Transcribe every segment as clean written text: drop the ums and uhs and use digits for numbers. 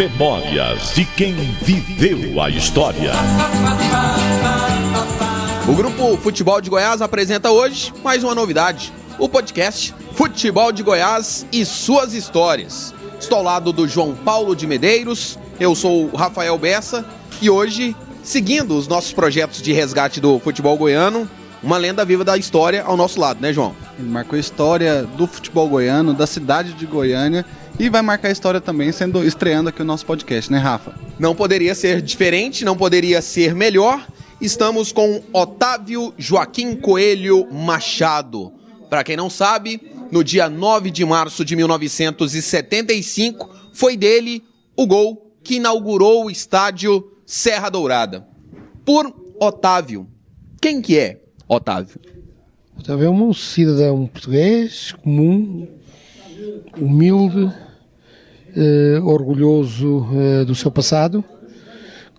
Memórias de quem viveu a história. O Grupo Futebol de Goiás apresenta hoje mais uma novidade, o podcast Futebol de Goiás e suas histórias. Estou ao lado do João Paulo de Medeiros, eu sou o Rafael Bessa e hoje, seguindo os nossos projetos de resgate do futebol goiano, uma lenda viva da história ao nosso lado, né, João? Ele marcou a história do futebol goiano, da cidade de Goiânia e vai marcar a história também estreando aqui o nosso podcast, né, Rafa? Não poderia ser diferente, não poderia ser melhor. Estamos com Otávio Joaquim Coelho Machado. Para quem não sabe, no dia 9 de março de 1975, foi dele o gol que inaugurou o estádio Serra Dourada. Por Otávio, quem que é Otávio? Otávio é um cidadão português comum, humilde, orgulhoso do seu passado,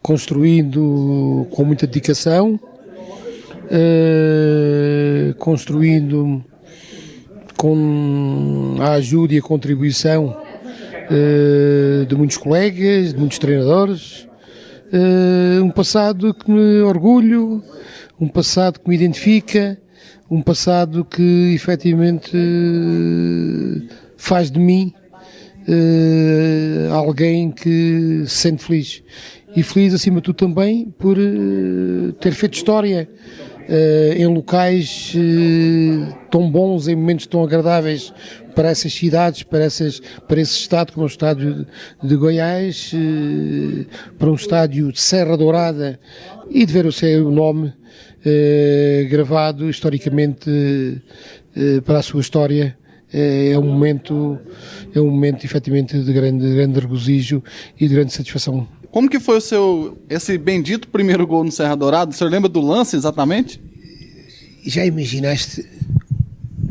construindo com muita dedicação, construindo com a ajuda e a contribuição de muitos colegas, de muitos treinadores, um passado que me orgulho, um passado que me identifica, um passado que efetivamente faz de mim alguém que se sente feliz. E feliz acima de tudo também por ter feito história em locais tão bons, em momentos tão agradáveis para essas cidades, para esse estado como é o estádio de Goiás, para um estádio de Serra Dourada e de ver o seu nome gravado historicamente para a sua história. É um momento efetivamente de grande regozijo e de grande satisfação. Como que foi esse bendito primeiro gol no Serra Dourada? O senhor lembra do lance exatamente? Já imaginaste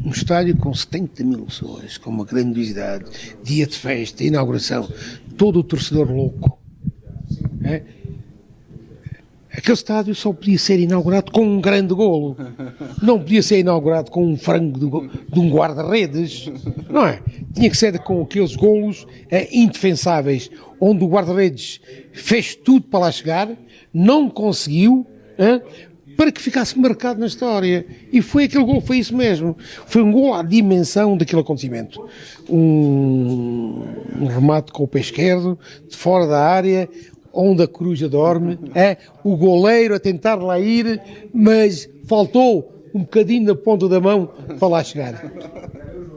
um estádio com 70 mil pessoas, com uma grandiosidade, dia de festa, inauguração, todo o torcedor louco, é? Aquele estádio só podia ser inaugurado com um grande golo, não podia ser inaugurado com um frango de um guarda-redes, não é? Tinha que ser com aqueles golos indefensáveis, onde o guarda-redes fez tudo para lá chegar, não conseguiu, para que ficasse marcado na história. E foi aquele gol, foi isso mesmo. Foi um gol à dimensão daquele acontecimento. Um remate com o pé esquerdo, de fora da área, onde a coruja dorme, o goleiro a tentar lá ir, mas faltou um bocadinho na ponta da mão para lá chegar.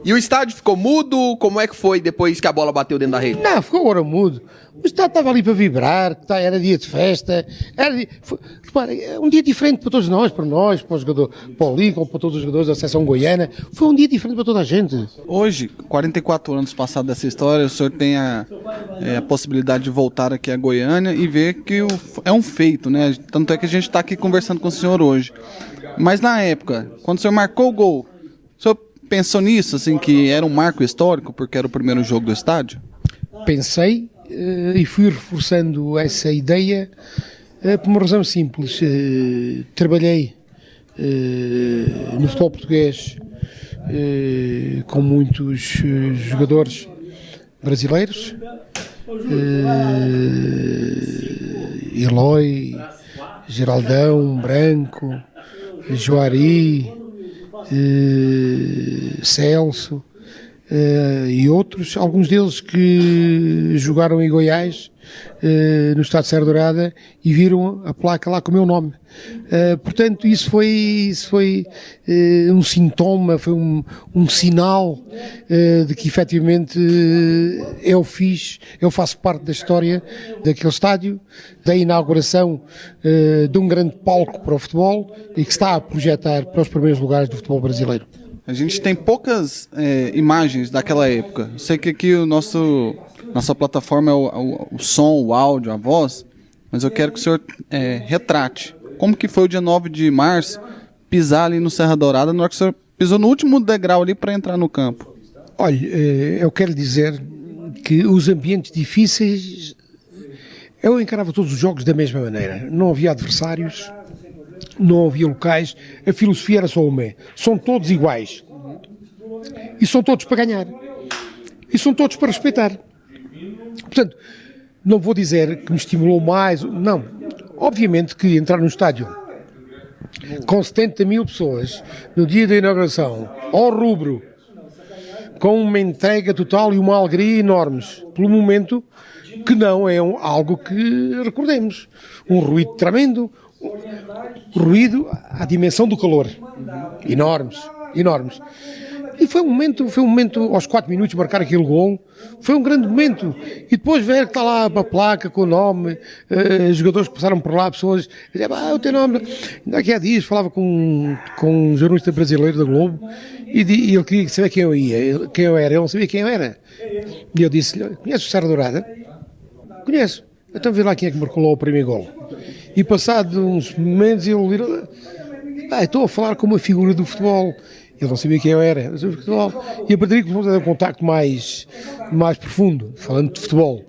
E o estádio ficou mudo? Como é que foi depois que a bola bateu dentro da rede? Não, ficou agora mudo. O estádio estava ali para vibrar, era dia de festa, repara, um dia diferente para todos nós, para o jogador, para o Lincoln, para todos os jogadores da seção goiana, foi um dia diferente para toda a gente. Hoje, 44 anos passados dessa história, o senhor tem a possibilidade de voltar aqui a Goiânia e ver que é um feito, né? Tanto é que a gente está aqui conversando com o senhor hoje. Mas na época, quando o senhor marcou o gol, o senhor pensou nisso, assim, que era um marco histórico, porque era o primeiro jogo do estádio? Pensei e fui reforçando essa ideia por uma razão simples. Trabalhei no futebol português com muitos jogadores brasileiros, Eloy, Geraldão, Branco, Joari, Celso e outros, alguns deles que jogaram em Goiás, no estado de Serra Dourada, e viram a placa lá com o meu nome. Portanto, isso foi um sintoma, foi um sinal de que efetivamente eu faço parte da história daquele estádio, da inauguração de um grande palco para o futebol e que está a projetar para os primeiros lugares do futebol brasileiro. A gente tem poucas imagens daquela época. Eu sei que aqui nossa plataforma é o som, o áudio, a voz, mas eu quero que o senhor retrate. Como que foi o dia 9 de março pisar ali no Serra Dourada, na hora que o senhor pisou no último degrau ali para entrar no campo? Olha, eu quero dizer que os ambientes difíceis, eu encarava todos os jogos da mesma maneira. Não havia adversários, não havia locais, a filosofia era só uma. São todos iguais. E são todos para ganhar. E são todos para respeitar. Portanto, não vou dizer que me estimulou mais, não. Obviamente que entrar no estádio com 70 mil pessoas no dia da inauguração, ao rubro, com uma entrega total e uma alegria enormes, pelo momento que não é algo que recordemos. Um ruído tremendo, ruído à dimensão do calor. Enormes, enormes. E foi um momento, aos 4 minutos, marcar aquele gol, foi um grande momento. E depois ver que está lá uma placa com o nome, jogadores que passaram por lá, pessoas, diziam, o teu nome. Ainda aqui há dias falava com um jornalista brasileiro da Globo, e ele queria saber quem eu era, ele não sabia quem eu era. E eu disse-lhe, conheces o Serra Dourada? Conheço. Então vê lá quem é que marcou lá o primeiro gol. E passado uns momentos ele virou, estou a falar com uma figura do futebol. Ele não sabia quem eu era, e a partir daí começamos a ter um contacto mais profundo, falando de futebol.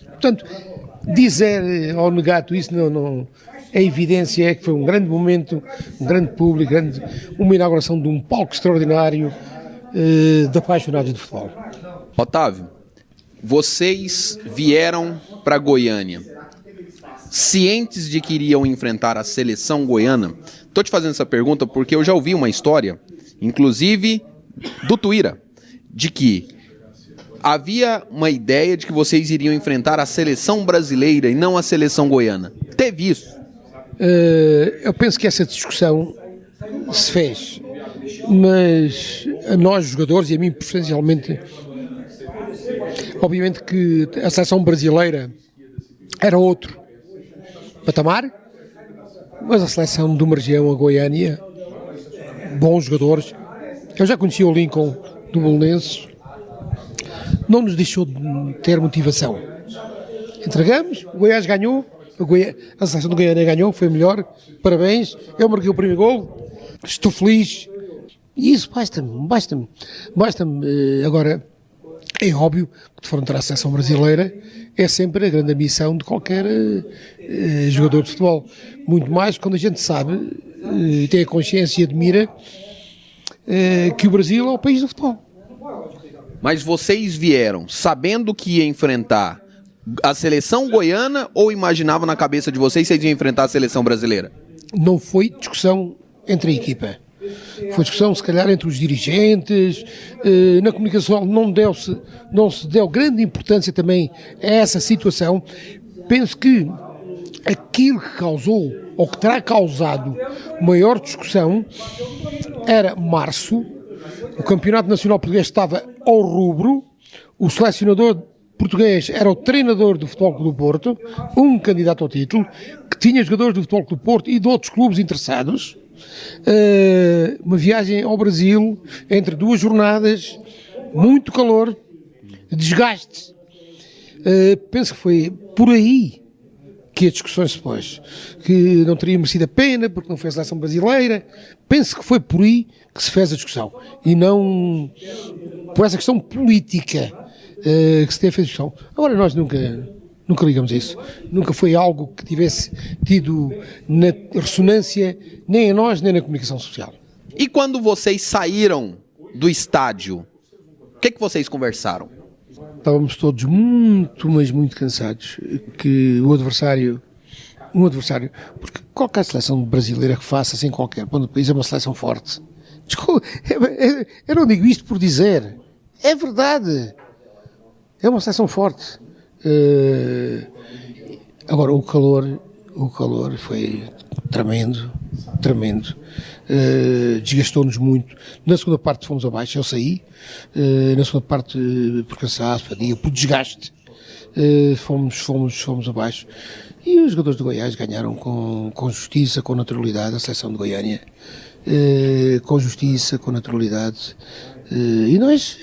Portanto, dizer ou negar tudo isso, não, a evidência é que foi um grande momento, um grande público, uma inauguração de um palco extraordinário de apaixonados de futebol. Otávio, vocês vieram para Goiânia, cientes de que iriam enfrentar a seleção goiana. Estou te fazendo essa pergunta porque eu já ouvi uma história, inclusive do Tuíra, de que havia uma ideia de que vocês iriam enfrentar a seleção brasileira e não a seleção goiana. Teve isso? Eu penso que essa discussão se fez, mas a nós jogadores e a mim preferencialmente, obviamente que a seleção brasileira era outro patamar, mas a seleção de uma região, a Goiânia, bons jogadores. Eu já conheci o Lincoln do Belenenses, não nos deixou de ter motivação. Entregamos, o Goiás ganhou, a seleção do Goiânia ganhou, foi melhor, parabéns, eu marquei o primeiro gol, estou feliz, e isso basta-me. Agora, é óbvio que defrontar a seleção brasileira é sempre a grande ambição de qualquer jogador de futebol, muito mais quando a gente sabe e tem a consciência e admira que o Brasil é o país do futebol. Mas vocês vieram sabendo que ia enfrentar a seleção goiana ou imaginavam na cabeça de vocês que vocês iam enfrentar a seleção brasileira? Não foi discussão entre a equipa. Foi discussão, se calhar, entre os dirigentes. Na comunicação não se deu grande importância também a essa situação. Penso que aquilo que causou, ou que terá causado maior discussão, era março. O Campeonato Nacional Português estava ao rubro, o selecionador português era o treinador do Futebol Clube do Porto, um candidato ao título, que tinha jogadores do Futebol Clube do Porto e de outros clubes interessados. Uma viagem ao Brasil, entre 2 jornadas, muito calor, desgaste. Penso que foi por aí que as discussões se pôs, que não teria merecido a pena porque não foi a seleção brasileira. Penso que foi por aí que se fez a discussão e não por essa questão política que se teve a discussão. Agora nós nunca ligamos a isso, nunca foi algo que tivesse tido na ressonância nem a nós nem na comunicação social. E quando vocês saíram do estádio, o que vocês conversaram? Estávamos todos muito, mas muito cansados, que um adversário, porque qualquer seleção brasileira que faça, assim qualquer ponto do país, é uma seleção forte. Desculpa, eu não digo isto por dizer, é verdade, é uma seleção forte. Agora o calor foi tremendo, desgastou-nos muito. Na segunda parte fomos abaixo, eu saí, na segunda parte por cansaço, por desgaste, fomos abaixo, e os jogadores de Goiás ganharam com justiça, com naturalidade, a seleção de Goiânia, com justiça, com naturalidade, e nós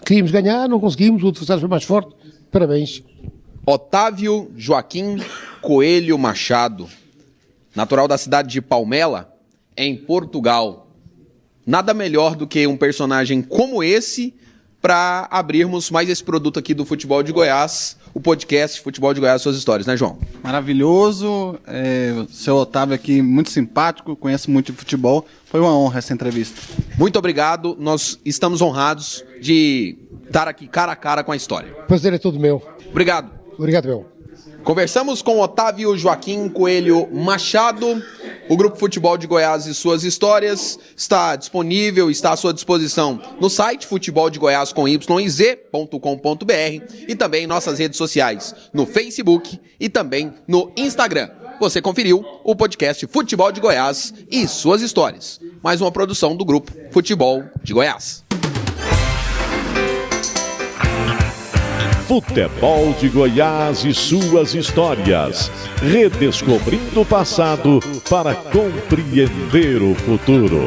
queríamos ganhar, não conseguimos, o adversário foi mais forte. Parabéns. Otávio Joaquim Coelho Machado, natural da cidade de Palmela, em Portugal. Nada melhor do que um personagem como esse para abrirmos mais esse produto aqui do Futebol de Goiás, o podcast Futebol de Goiás, suas histórias, né, João? Maravilhoso, o seu Otávio aqui, muito simpático, conhece muito de futebol, foi uma honra essa entrevista. Muito obrigado, nós estamos honrados de estar aqui cara a cara com a história. O prazer é todo meu. Obrigado. Obrigado, Bel. Conversamos com Otávio Joaquim Coelho Machado. O Grupo Futebol de Goiás e suas histórias está disponível, está à sua disposição no site futeboldegoias.com.br e também em nossas redes sociais, no Facebook e também no Instagram. Você conferiu o podcast Futebol de Goiás e suas histórias. Mais uma produção do Grupo Futebol de Goiás. Futebol de Goiás e suas histórias. Redescobrindo o passado para compreender o futuro.